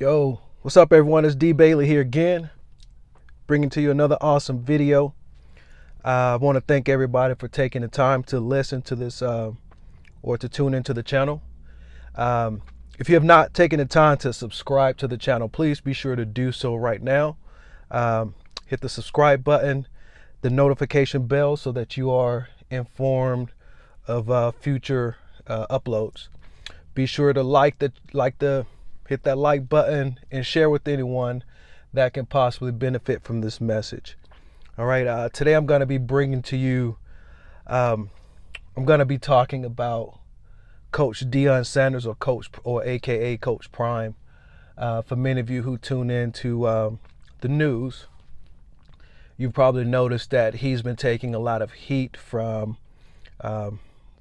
Yo, what's up everyone? It's D Bailey here again, bringing to you another awesome video. I want to thank everybody for taking the time to listen to this or to tune into the channel. If you have not taken the time to subscribe to the channel, please be sure to do so right now. Hit the subscribe button, the notification bell, so that you are informed of future uploads. Be sure to hit that like button and share with anyone that can possibly benefit from this message. All right, today I'm going to be bringing to you, I'm going to be talking about Coach Deion Sanders, or AKA Coach Prime. For many of you who tune into the news, you've probably noticed that he's been taking a lot of heat from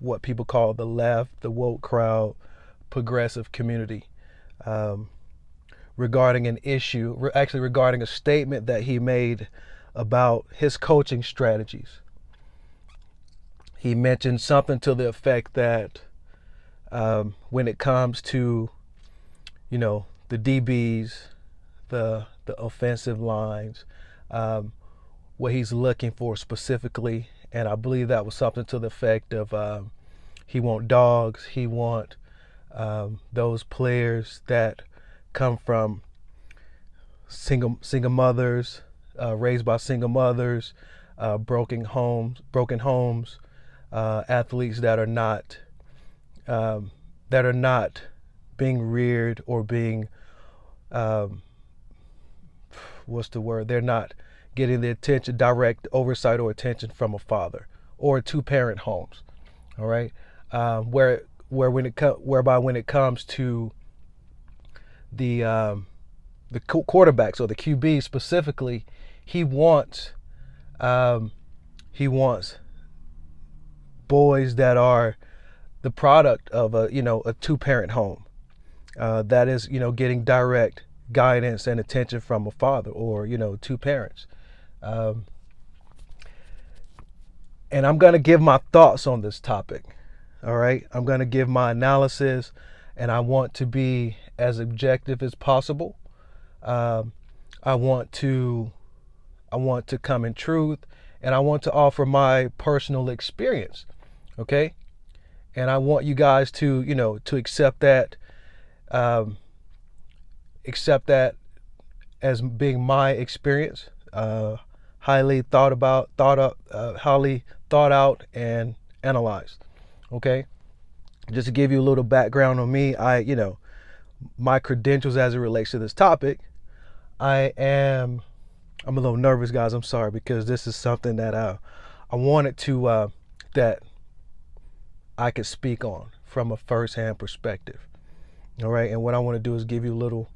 what people call the left, the woke crowd, progressive community. Regarding an issue, regarding a statement that he made about his coaching strategies. He mentioned something to the effect that when it comes to, the DBs, the offensive lines, what he's looking for specifically, and I believe that was something to the effect of he want dogs, he want those players that come from single mothers, raised by single mothers, broken homes, athletes that are not being reared or being they're not getting the attention, direct oversight or attention from a father, or two-parent homes. All right, when it comes to the quarterbacks or the QB specifically, he wants boys that are the product of a two-parent home, that is getting direct guidance and attention from a father or two parents. And I'm going to give my thoughts on this topic. All right, I'm going to give my analysis, and I want to be as objective as possible. I want to come in truth, and I want to offer my personal experience. Okay, and I want you guys to to accept that as being my experience, highly thought out and analyzed. Okay, just to give you a little background on me, my credentials as it relates to this topic. I'm a little nervous, guys. I'm sorry, because this is something that I wanted to that I could speak on from a first-hand perspective. All right, and what I want to do is give you a little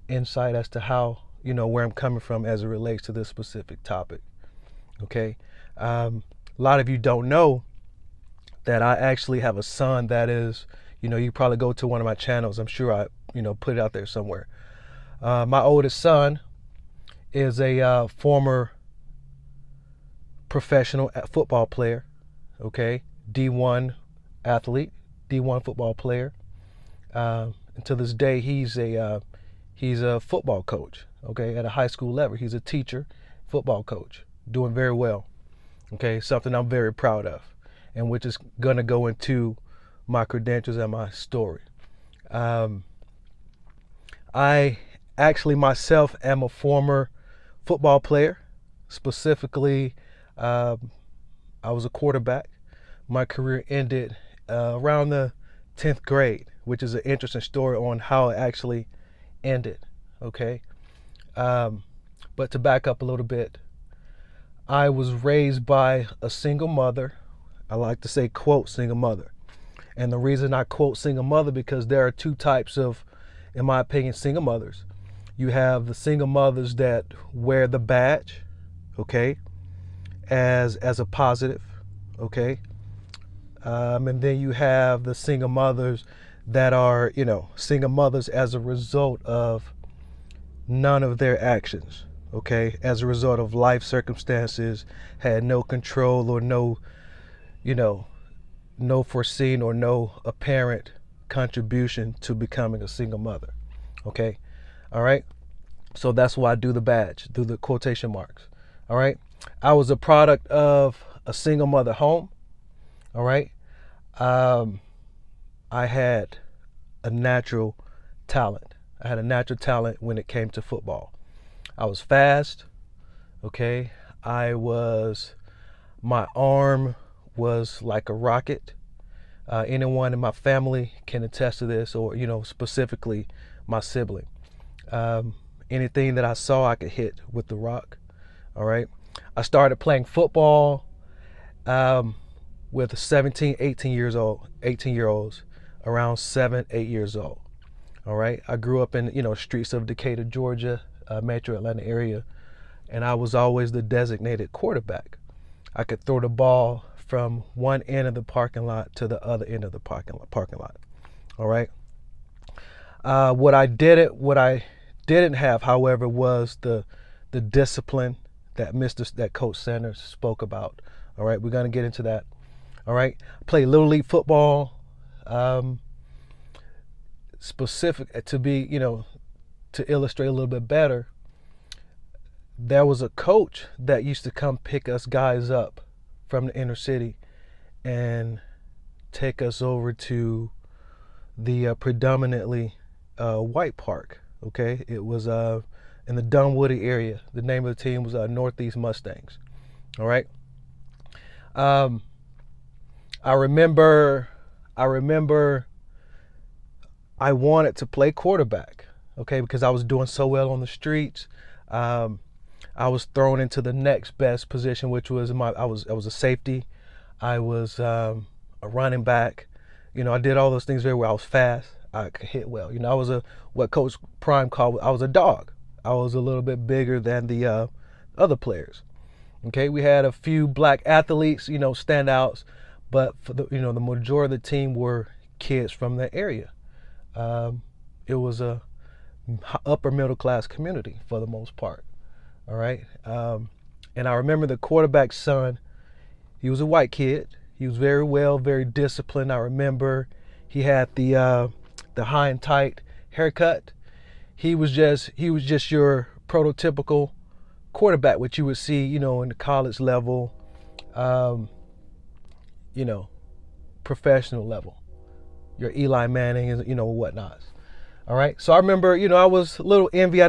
insight as to how where I'm coming from as it relates to this specific topic. Okay, a lot of you don't know that I actually have a son that is, you probably go to one of my channels. I'm sure I, put it out there somewhere. My oldest son is a former professional football player. Okay, D1 athlete, D1 football player. And to this day, he's a football coach. Okay, at a high school level, he's a teacher, football coach, doing very well. Okay, something I'm very proud of, and which is going to go into my credentials and my story. I actually myself am a former football player. Specifically, I was a quarterback. My career ended around the 10th grade, which is an interesting story on how it actually ended. Okay, but to back up a little bit, I was raised by a single mother. I like to say, quote, single mother. And the reason I quote single mother, because there are two types of, in my opinion, single mothers. You have the single mothers that wear the badge, okay, as a positive, okay. And then you have the single mothers that are, single mothers as a result of none of their actions, okay, as a result of life circumstances, had no control or no foreseen or no apparent contribution to becoming a single mother. Okay, All right. So that's why I do the badge, do the quotation marks. All right. I was a product of a single mother home. All right. I had a natural talent. I had a natural talent when it came to football. I was fast. Okay. My arm was like a rocket. Anyone in my family can attest to this, or, specifically my sibling. Anything that I saw, I could hit with the rock. All right. I started playing football with 17, 18-year-olds, around 7, 8 years old. All right. I grew up in, streets of Decatur, Georgia, metro Atlanta area, and I was always the designated quarterback. I could throw the ball from one end of the parking lot to the other end of the parking lot. All right. What I didn't have, however, was the discipline that Coach Sanders spoke about. All right, we're gonna get into that. All right, play Little League football, specific to be, to illustrate a little bit better. There was a coach that used to come pick us guys up from the inner city and take us over to the predominantly white park. Okay, it was in the Dunwoody area. The name of the team was Northeast Mustangs. All right. I remember I wanted to play quarterback. Okay, because I was doing so well on the streets. I was thrown into the next best position, which was I was a safety. I was a running back. I did all those things very well. I was fast. I could hit well. I was what Coach Prime called, I was a dog. I was a little bit bigger than the other players. Okay, we had a few black athletes, standouts, but for the majority of the team were kids from the area. It was a upper middle class community for the most part. All right, and I remember the quarterback's son. He was a white kid. He was very disciplined. I remember he had the high and tight haircut. He was just your prototypical quarterback, which you would see, in the college level, professional level, your Eli Manning and whatnot. All right. So I remember, I was a little envious. I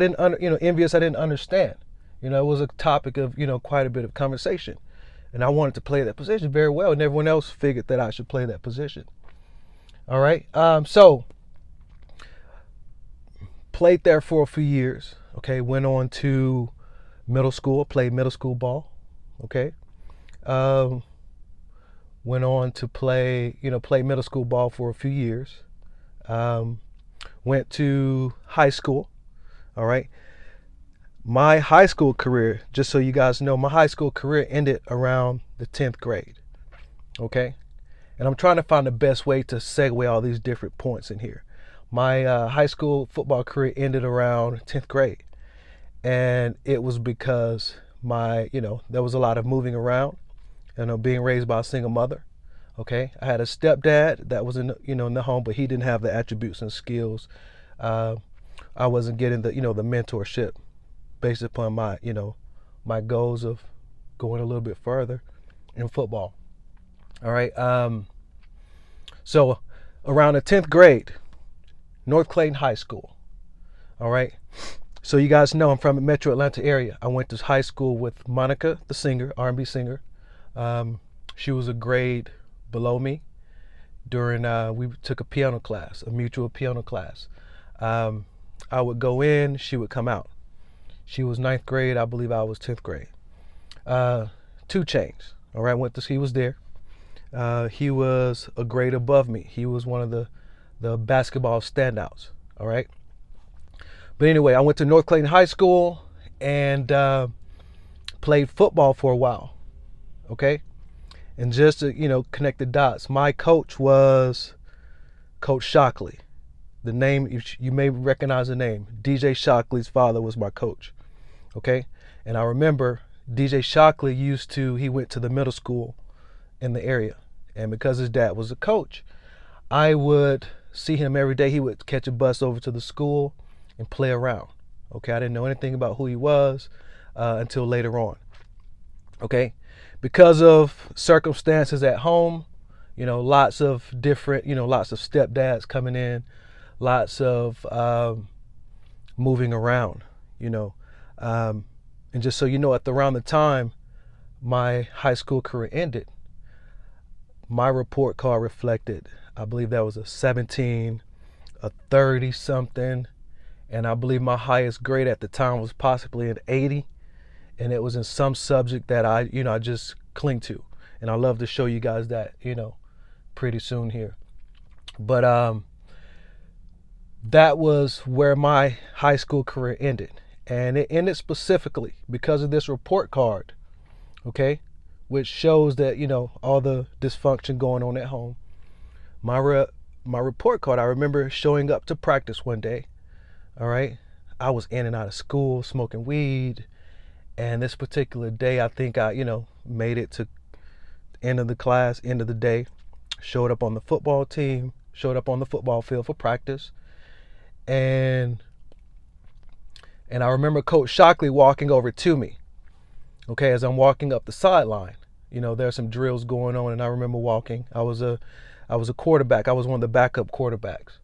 didn't understand. It was a topic of, quite a bit of conversation, and I wanted to play that position very well, and everyone else figured that I should play that position. All right. So played there for a few years. Okay. Went on to middle school, played middle school ball. Okay. Went on to play middle school ball for a few years. Went to high school. All right. My high school career, just so you guys know, my high school career ended around the 10th grade. Okay. And I'm trying to find the best way to segue all these different points in here. My high school football career ended around 10th grade. And it was because there was a lot of moving around, being raised by a single mother. Okay. I had a stepdad that was in the home, but he didn't have the attributes and skills. I wasn't getting the mentorship based upon my goals of going a little bit further in football. All right. So around the 10th grade, North Clayton High School. All right. So you guys know I'm from the metro Atlanta area. I went to high school with Monica, the singer, R&B singer. She was a grade below me. We took a piano class, a mutual piano class. I would go in, she would come out. She was 9th grade, I believe I was 10th grade. 2 Chainz. All right, he was there. He was a grade above me. He was one of the basketball standouts. All right. But anyway, I went to North Clayton High School and played football for a while. Okay. And just to, connect the dots, my coach was Coach Shockley. The name, you may recognize the name. DJ Shockley's father was my coach. Okay. And I remember DJ Shockley he went to the middle school in the area. And because his dad was a coach, I would see him every day. He would catch a bus over to the school and play around. Okay, I didn't know anything about who he was until later on. Okay, because of circumstances at home, lots of different, lots of stepdads coming in, lots of moving around, you know. And just so you know, around the time my high school career ended, my report card reflected, I believe that was a 17, a 30 something, and I believe my highest grade at the time was possibly an 80, and it was in some subject that I just cling to, and I love to show you guys that, pretty soon here. But that was where my high school career ended, and it ended specifically because of this report card, okay, which shows that all the dysfunction going on at home. My report card, I remember showing up to practice one day. All right, I was in and out of school smoking weed, and this particular day I think I made it to end of the class, end of the day, showed up on the football team, showed up on the football field for practice, and I remember Coach Shockley walking over to me, okay, as I'm walking up the sideline. There's some drills going on, and I remember walking. I was a quarterback. I was one of the backup quarterbacks,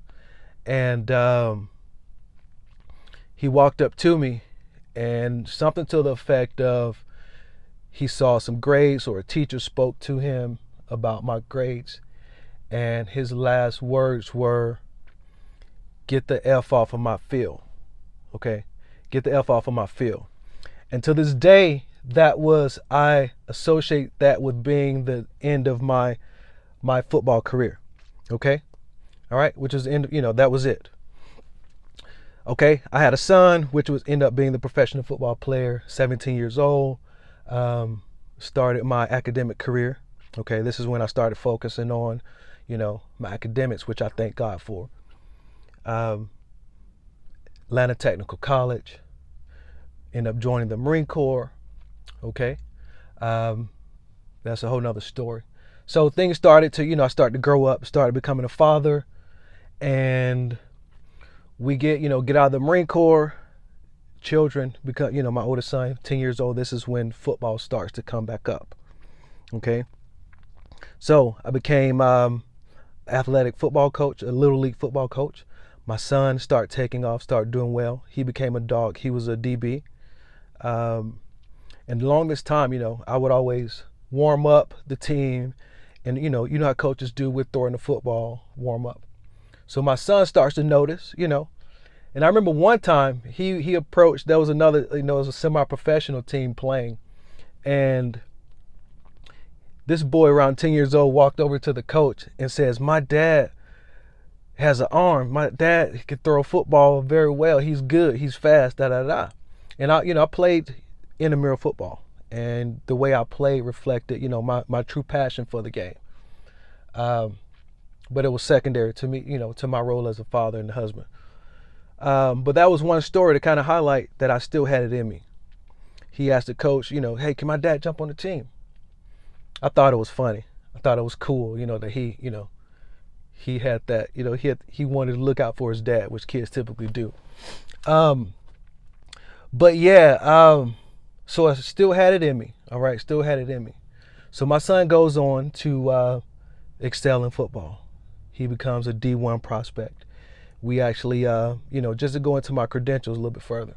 and he walked up to me, and something to the effect of he saw some grades, or a teacher spoke to him about my grades, and his last words were, "Get the F off of my field." Okay, get the F off of my field. And to this day, I associate that with being the end of my football career. Okay, all right, which is the end. That was it. Okay, I had a son, which was end up being the professional football player. 17 years old, started my academic career. Okay, this is when I started focusing on, my academics, which I thank God for. Atlanta Technical College. Ended up joining the Marine Corps. Okay, that's a whole nother story. So things started to, I started to grow up, started becoming a father, and we get out of the Marine Corps. Children become, my oldest son, 10 years old. This is when football starts to come back up. Okay, so I became athletic football coach, a little league football coach. My son started taking off, started doing well. He became a dog. He was a DB. And along this time, I would always warm up the team, and you know how coaches do with throwing the football, warm up. So my son starts to notice, and I remember one time he approached. There was another, it was a semi-professional team playing, and this boy around 10 years old walked over to the coach and says, "My dad has an arm. My dad can throw a football very well. He's good. He's fast. Da da da." And I played intramural football, and the way I played reflected, my true passion for the game. But it was secondary to me, to my role as a father and a husband. But that was one story to kind of highlight that I still had it in me. He asked the coach, "Hey, can my dad jump on the team?" I thought it was funny. I thought it was cool, that he had that, he wanted to look out for his dad, which kids typically do. But yeah, so I still had it in me. All right, still had it in me. So my son goes on to excel in football. He becomes a D1 prospect. We actually, just to go into my credentials a little bit further,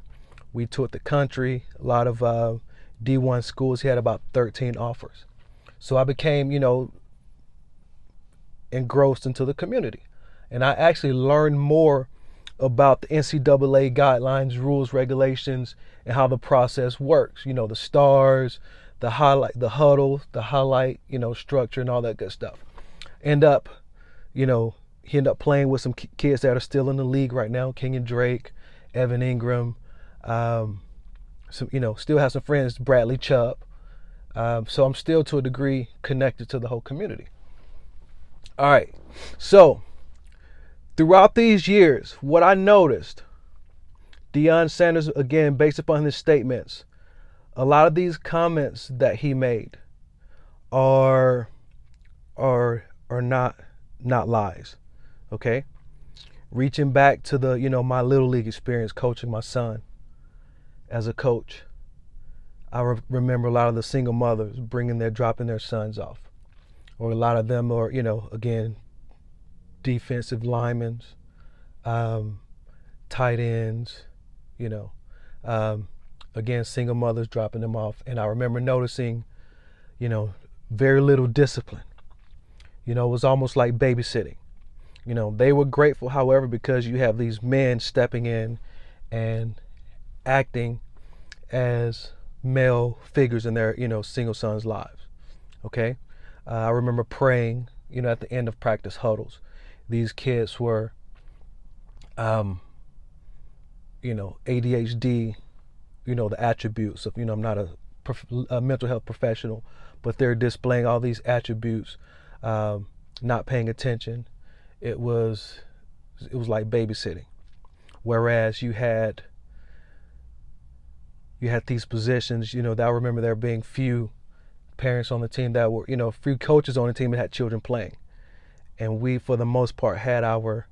we toured the country, a lot of D1 schools. He had about 13 offers. So I became, engrossed into the community. And I actually learned more about the NCAA guidelines, rules, regulations, and how the process works. The stars, the highlight, the huddle, the highlight, structure, and all that good stuff. He ended up playing with some kids that are still in the league right now. Kenyon Drake, Evan Ingram. Still have some friends, Bradley Chubb. So I'm still, to a degree, connected to the whole community. All right. So throughout these years, what I noticed, Deion Sanders, again, based upon his statements, a lot of these comments that he made are not lies. Okay? Reaching back to the, my little league experience coaching my son. as a coach, I remember a lot of the single mothers dropping their sons off, or a lot of them are, again, defensive linemen, tight ends, you know, again, single mothers dropping them off. And I remember noticing, very little discipline. It was almost like babysitting. They were grateful, however, because you have these men stepping in and acting as male figures in their, single sons' lives. Okay. I remember praying, at the end of practice huddles. These kids were, ADHD, the attributes of, I'm not a mental health professional, but they're displaying all these attributes, not paying attention. It was like babysitting. Whereas you had these positions, that I remember there being few parents on the team that were, few coaches on the team that had children playing. And we, for the most part, had our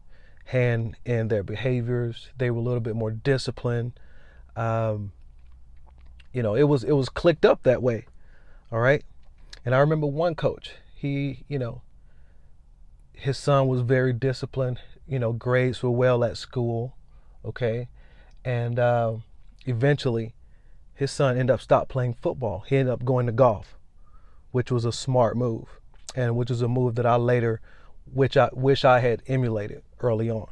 hand in their behaviors. They were a little bit more disciplined. It was clicked up that way. All right. And I remember one coach, he, his son was very disciplined, grades were well at school. Okay. And eventually his son ended up stopped playing football. He ended up going to golf, which was a smart move, and which was a move that I wish I had emulated early on.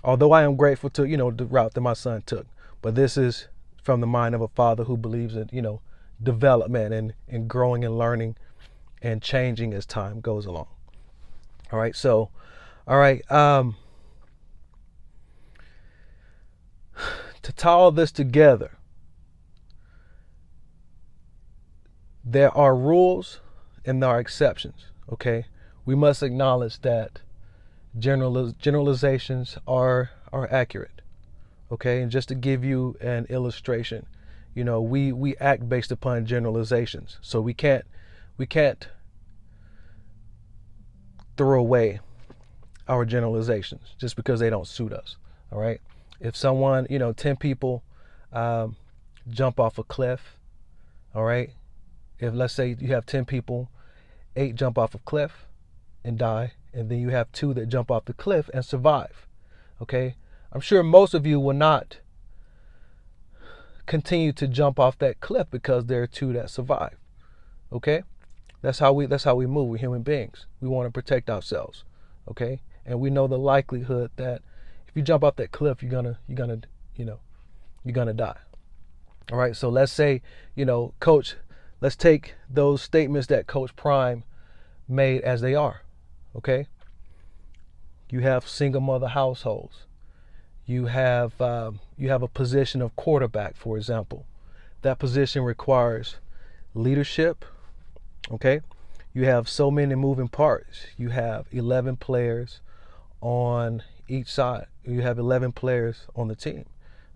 Although I am grateful to, the route that my son took. But this is from the mind of a father who believes in, development and growing and learning and changing as time goes along. All right. So, all right. To tie all this together, there are rules and there are exceptions. Okay. We must acknowledge that generalizations are accurate. Okay. And just to give you an illustration, we act based upon generalizations. So we can't throw away our generalizations just because they don't suit us. All right. If someone, 10 people jump off a cliff, all right. If, let's say, you have 10 people, 8 jump off a cliff and die, and then you have 2 that jump off the cliff and survive. Okay. I'm sure most of you will not continue to jump off that cliff because there are 2 that survive. Okay. That's how we move. We're human beings. We want to protect ourselves. Okay. And we know the likelihood that if you jump off that cliff, you're gonna die. All right. So let's say, Coach, let's take those statements that Coach Prime made as they are. Okay. You have single mother households. You have a position of quarterback, for example. That position requires leadership. Okay. You have so many moving parts. You have 11 players on each side. You have 11 players on the team.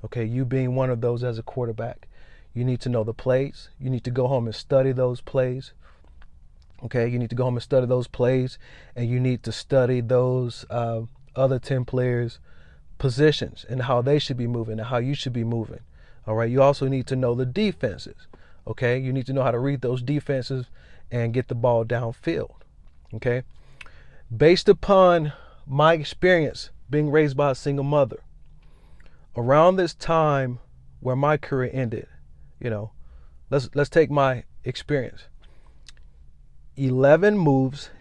Okay. You being one of those as a quarterback, you need to know the plays. You need to go home and study those plays. Okay. You need to go home and study those plays, and you need to study those other 10 players' positions and how they should be moving and how you should be moving. All right. You also need to know the defenses. Okay. You need to know how to read those defenses and get the ball downfield. Okay. Based upon my experience being raised by a single mother, around this time where my career ended, let's take my experience. 11 moves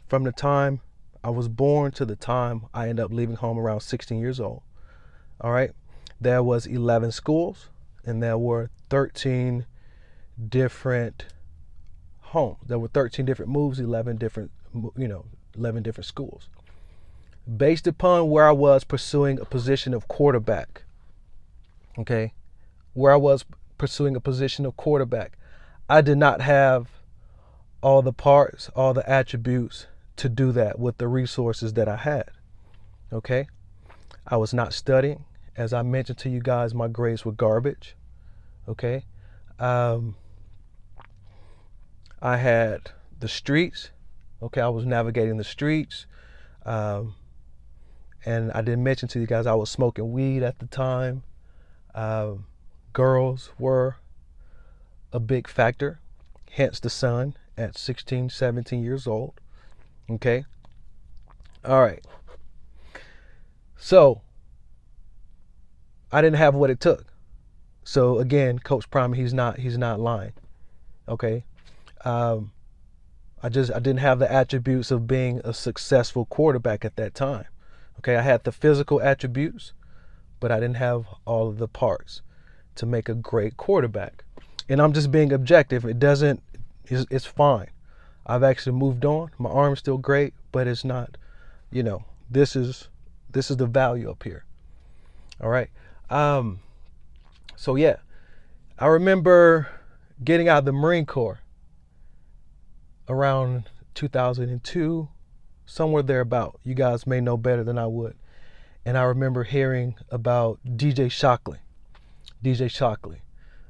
from the time I was born to the time I ended up leaving home around 16 years old. All right. There was 11 schools, and there were 13 different homes. There were 13 different moves, 11 different schools. Based upon where I was pursuing a position of quarterback, okay, I did not have all the parts, all the attributes to do that with the resources that I had. Okay. I was not studying. As I mentioned to you guys, my grades were garbage. Okay. I had the streets. Okay. I was navigating the streets. And I didn't mention to you guys, I was smoking weed at the time. girls were a big factor, hence the son at 16, 17 years old. Okay. All right. So I didn't have what it took. So again, Coach Prime, he's not lying. Okay. I didn't have the attributes of being a successful quarterback at that time. Okay. I had the physical attributes, but I didn't have all of the parts to make a great quarterback. And I'm just being objective. It's fine. I've actually moved on. My arm's still great, but it's not, this is the value up here. All right. So yeah, I remember getting out of the Marine Corps around 2002, somewhere thereabout. You guys may know better than I would. And I remember hearing about DJ Shockley.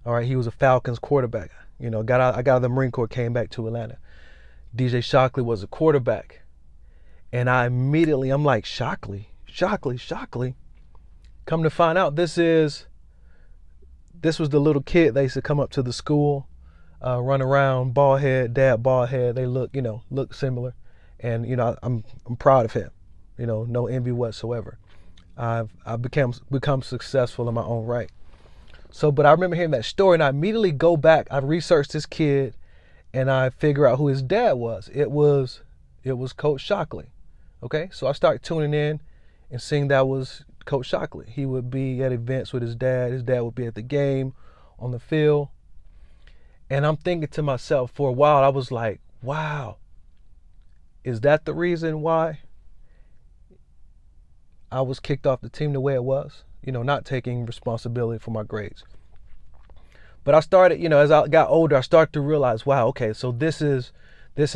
All right, he was a Falcons quarterback. I got out of the Marine Corps, came back to Atlanta. DJ Shockley was a quarterback. And I'm like, Shockley. Come to find out, this was the little kid that used to come up to the school, run around, bald head, dad bald head. They look similar. And, I'm proud of him. No envy whatsoever. I've become successful in my own right. So, but I remember hearing that story, and I immediately go back. I researched this kid, and I figure out who his dad was. It was Coach Shockley. Okay, so I start tuning in and seeing that was Coach Shockley. He would be at events with his dad. His dad would be at the game, on the field. And I'm thinking to myself, for a while, I was like, wow, is that the reason why I was kicked off the team the way it was? Not taking responsibility for my grades. But I started, as I got older, I started to realize, wow, okay, so this is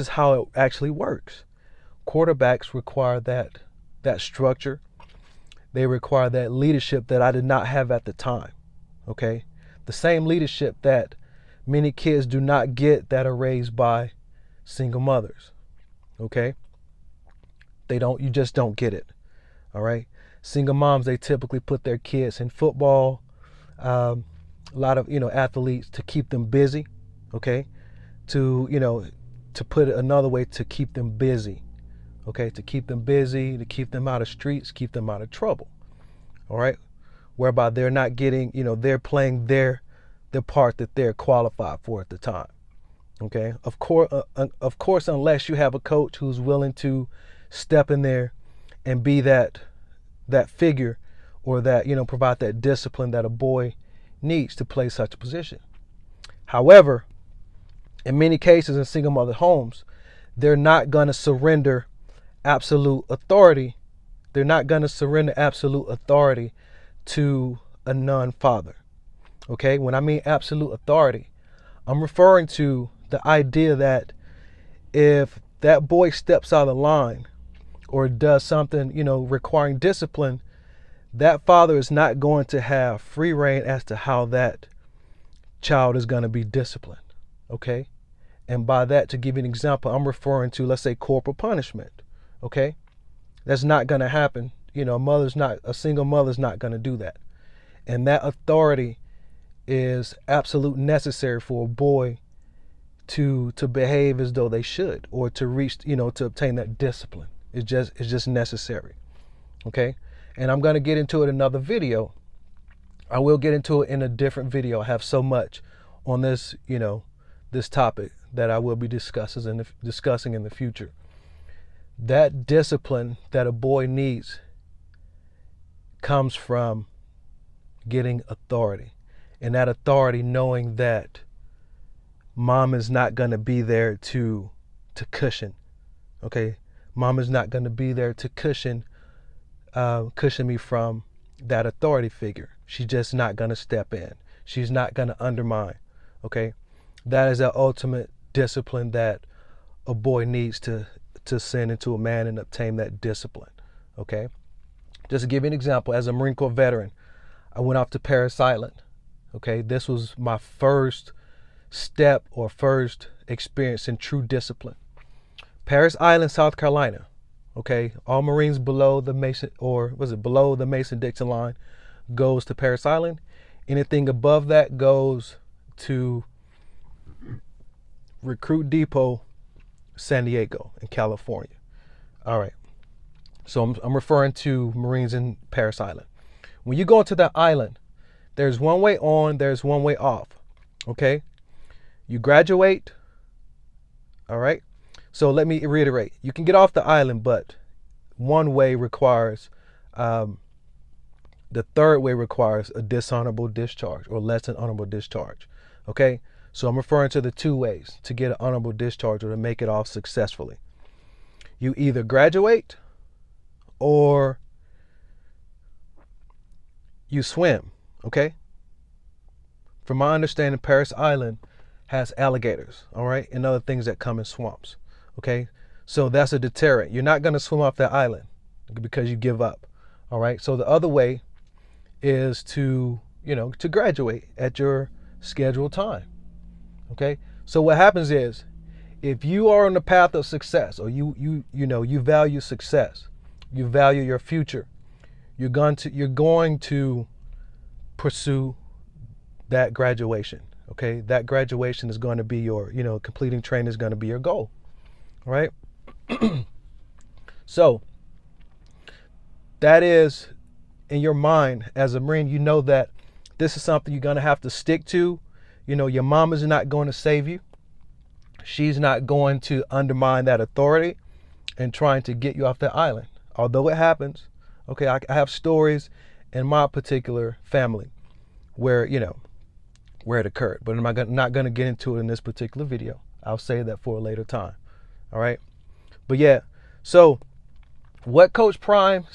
how it actually works. Quarterbacks require that structure. They require that leadership that I did not have at the time. Okay? The same leadership that many kids do not get that are raised by single mothers. Okay? You just don't get it. All right? Single moms, they typically put their kids in football, a lot of, athletes to keep them busy. Okay? To put it another way, to keep them busy. Okay? To keep them busy, to keep them out of streets, keep them out of trouble. All right? Whereby they're not getting, they're playing their part that they're qualified for at the time. Okay? Of course, unless you have a coach who's willing to step in there and be that figure, or that, provide that discipline that a boy needs to play such a position. However, in many cases in single mother homes, they're not going to surrender absolute authority. They're not going to surrender absolute authority to a non-father. Okay? When I mean absolute authority, I'm referring to the idea that if that boy steps out of line or does something, requiring discipline, that father is not going to have free reign as to how that child is going to be disciplined. Okay? And by that, to give you an example, I'm referring to, let's say, corporal punishment. Okay? That's not going to happen. A single mother's not going to do that. And that authority is absolute necessary for a boy to behave as though they should, or to reach, to obtain that discipline. It's just necessary. Okay? And I'm going to get into it in another video. I will get into it in a different video. I have so much on this, this topic that I will be discussing in the future. That discipline that a boy needs comes from getting authority. And that authority, knowing that mom is not going to be there to cushion. Okay? Mom is not going to be there to cushion me from that authority figure. She's just not going to step in. She's not going to undermine. Okay? That is the ultimate discipline that a boy needs to send into a man and obtain that discipline. Okay? Just to give you an example, as a Marine Corps veteran, I went off to Parris Island. Okay? This was my first step or first experience in true discipline. Parris Island, South Carolina. Okay? All Marines below the Mason, or was it below the Mason-Dixon line, goes to Parris Island. Anything above that goes to Recruit Depot, San Diego in California. All right. So I'm referring to Marines in Parris Island. When you go into that island, there's one way on, there's one way off. Okay? You graduate. All right? So let me reiterate. You can get off the island, but one way requires, the third way requires a dishonorable discharge or less than honorable discharge. Okay? So I'm referring to the two ways to get an honorable discharge or to make it off successfully. You either graduate or you swim, okay? From my understanding, Parris Island has alligators, all right, and other things that come in swamps, okay? So that's a deterrent. You're not going to swim off that island because you give up, all right? So the other way is to, to graduate at your scheduled time, okay? So what happens is, if you are on the path of success, or you value success, you value your future, you're going to pursue that graduation. Okay, that graduation is going to be your, completing training is going to be your goal. All right. So that is in your mind as a Marine. You know that this is something you're going to have to stick to. Your mom is not going to save you. She's not going to undermine that authority and trying to get you off that island. Although it happens, okay, I have stories in my particular family where, where it occurred. But I'm not going to get into it in this particular video. I'll save that for a later time. All right. But yeah, so what Coach Prime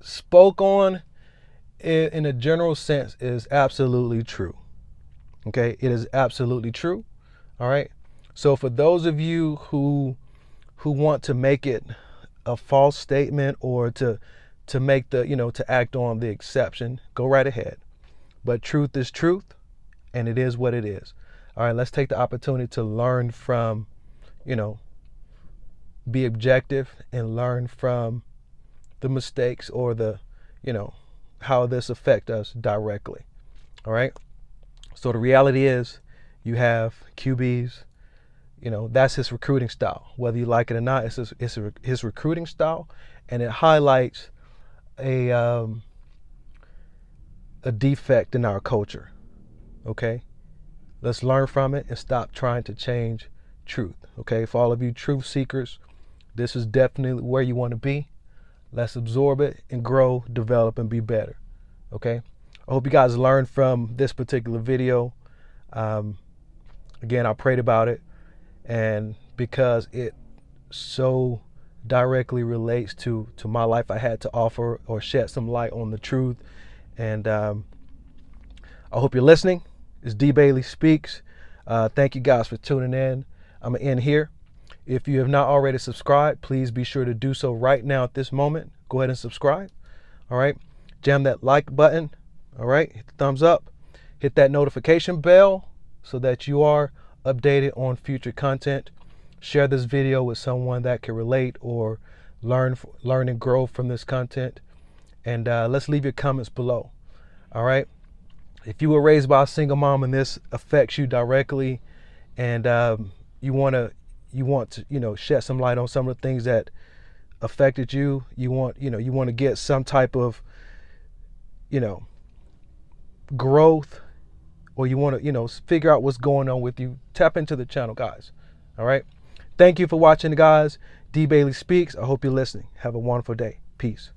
spoke on in a general sense is absolutely true. Okay, it is absolutely true. All right. So for those of you who want to make it a false statement or to make the, to act on the exception, go right ahead. But truth is truth, and it is what it is. All right, let's take the opportunity to learn from, be objective and learn from the mistakes or the, how this affect us directly. All right. So the reality is you have QBs, that's his recruiting style. Whether you like it or not, it's his recruiting style, and it highlights a defect in our culture. Okay, let's learn from it and stop trying to change truth. Okay, for all of you truth seekers, this is definitely where you want to be. Let's absorb it and grow, develop, and be better. Okay, I hope you guys learned from this particular video. Again, I prayed about it, and because it so directly relates to my life, I had to offer or shed some light on the truth. And I hope you're listening. It's D Bailey Speaks. Thank you guys for tuning in. I'm gonna end here. If you have not already subscribed, please be sure to do so right now at this moment. Go ahead and subscribe. All right, jam that like button. All right, hit the thumbs up, hit that notification bell so that you are updated on future content. Share this video with someone that can relate or learn and grow from this content. And let's leave your comments below. All right. If you were raised by a single mom and this affects you directly, and you want to shed some light on some of the things that affected you, you want to get some type of growth, or you want to figure out what's going on with you, tap into the channel, guys. All right. Thank you for watching, guys. D Bailey Speaks. I hope you're listening. Have a wonderful day. Peace.